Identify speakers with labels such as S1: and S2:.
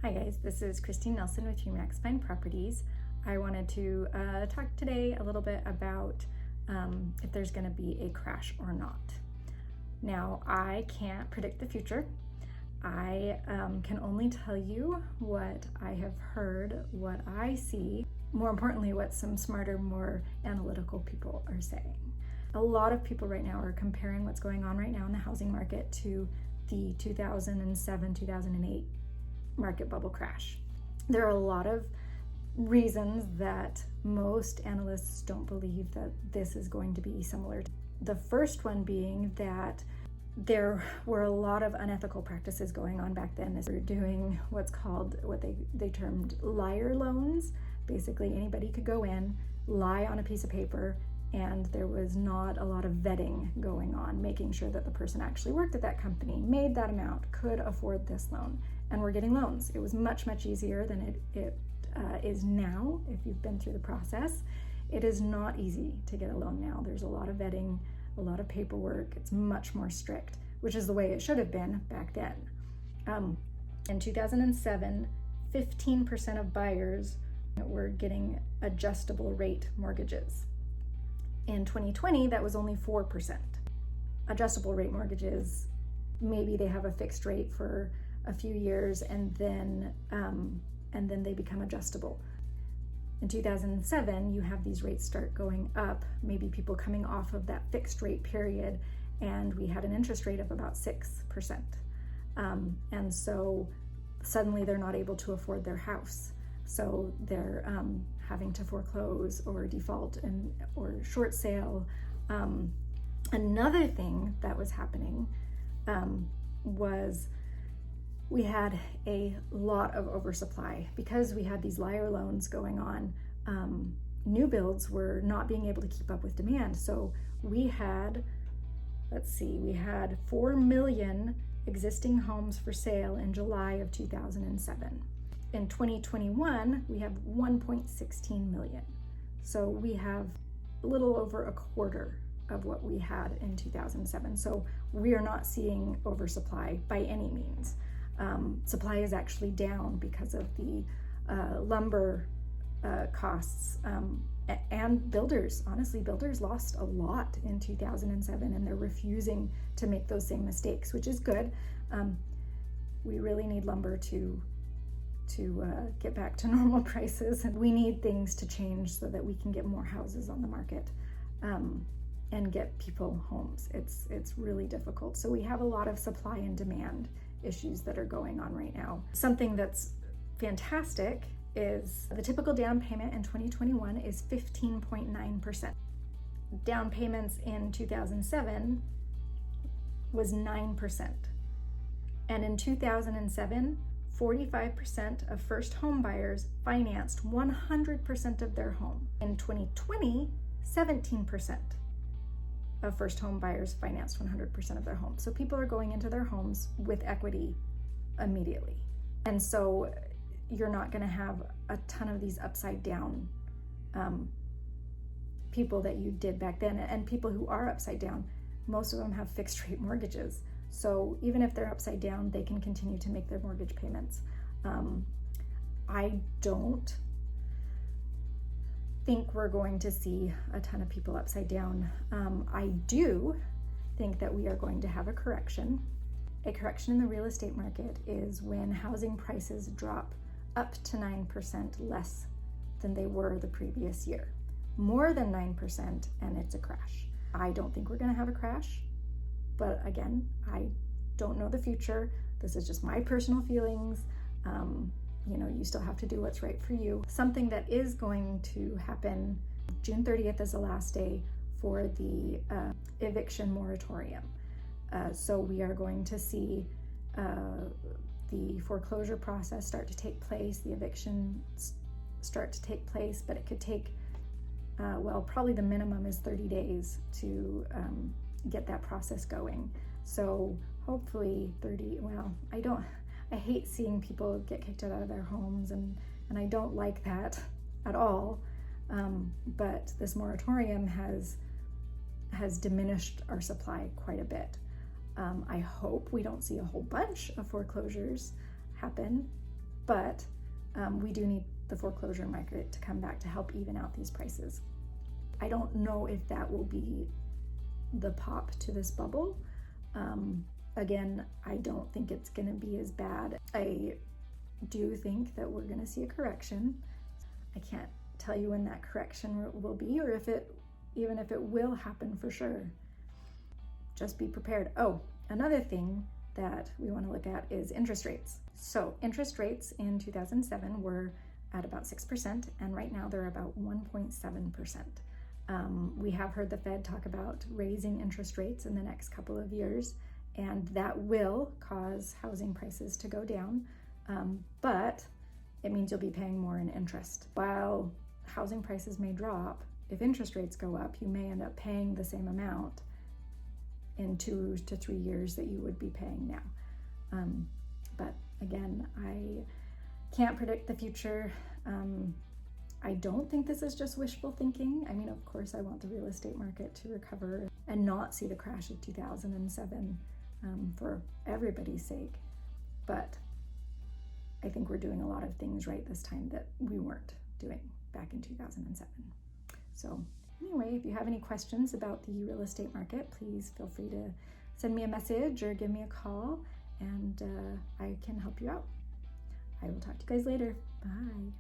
S1: Hi guys, this is Christine Nelson with Remax Fine Properties. I wanted to talk today a little bit about if there's going to be a crash or not. Now, I can't predict the future. I can only tell you what I have heard, what I see, more importantly, what some smarter, more analytical people are saying. A lot of people right now are comparing what's going on right now in the housing market to the 2007-2008 market bubble crash. There are a lot of reasons that most analysts don't believe that this is going to be similar. The first one being that there were a lot of unethical practices going on back then. They were doing what they termed liar loans. Basically, anybody could go in, lie on a piece of paper, and there was not a lot of vetting going on, making sure that the person actually worked at that company, made that amount, could afford this loan, and were getting loans. It was much, much easier than it is now if you've been through the process. It is not easy to get a loan now. There's a lot of vetting, a lot of paperwork. It's much more strict, which is the way it should have been back then. In 2007, 15% of buyers were getting adjustable rate mortgages. In 2020, that was only 4%. Adjustable rate mortgages, maybe they have a fixed rate for a few years and then they become adjustable. In 2007, you have these rates start going up, maybe people coming off of that fixed rate period, and we had an interest rate of about 6%. And so suddenly they're not able to afford their house. So they're having to foreclose or default or short sale. Another thing that was happening was we had a lot of oversupply. Because we had these liar loans going on, new builds were not being able to keep up with demand. So we had 4 million existing homes for sale in July of 2007. In 2021, we have 1.16 million. So we have a little over a quarter of what we had in 2007. So we are not seeing oversupply by any means. Supply is actually down because of the lumber costs, and builders. Honestly, builders lost a lot in 2007, and they're refusing to make those same mistakes, which is good. We really need lumber to get back to normal prices, and we need things to change so that we can get more houses on the market and get people homes. It's really difficult. So we have a lot of supply and demand issues that are going on right now. Something that's fantastic is the typical down payment in 2021 is 15.9%. Down payments in 2007 was 9%. And in 2007, 45% of first home buyers financed 100% of their home. In 2020, 17% of first home buyers financed 100% of their home. So people are going into their homes with equity immediately. And so you're not going to have a ton of these upside down people that you did back then. And people who are upside down, most of them have fixed rate mortgages. So even if they're upside down, they can continue to make their mortgage payments. I don't think we're going to see a ton of people upside down. I do think that we are going to have a correction. A correction in the real estate market is when housing prices drop up to 9% less than they were the previous year. More than 9% and it's a crash. I don't think we're going to have a crash, but again, I don't know the future. This is just my personal feelings. You still have to do what's right for you. Something that is going to happen, June 30th is the last day for the eviction moratorium. So we are going to see the foreclosure process start to take place, the evictions start to take place, but it could take, probably the minimum is 30 days to get that process going. So hopefully I hate seeing people get kicked out of their homes, and I don't like that at all. But this moratorium has diminished our supply quite a bit. I hope we don't see a whole bunch of foreclosures happen, but we do need the foreclosure market to come back to help even out these prices. I don't know if that will be the pop to this bubble. Again, I don't think it's going to be as bad. I do think that we're going to see a correction. I can't tell you when that correction will be, or even if it will happen for sure. Just be prepared. Oh, another thing that we want to look at is interest rates. So interest rates in 2007 were at about 6%, and right now they're about 1.7%. We have heard the Fed talk about raising interest rates in the next couple of years, and that will cause housing prices to go down, but it means you'll be paying more in interest. While housing prices may drop, if interest rates go up, you may end up paying the same amount in 2 to 3 years that you would be paying now. But again, I can't predict the future. I don't think this is just wishful thinking. I mean, of course, I want the real estate market to recover and not see the crash of 2007 for everybody's sake. But I think we're doing a lot of things right this time that we weren't doing back in 2007. So anyway, if you have any questions about the real estate market, please feel free to send me a message or give me a call, and I can help you out. I will talk to you guys later. Bye.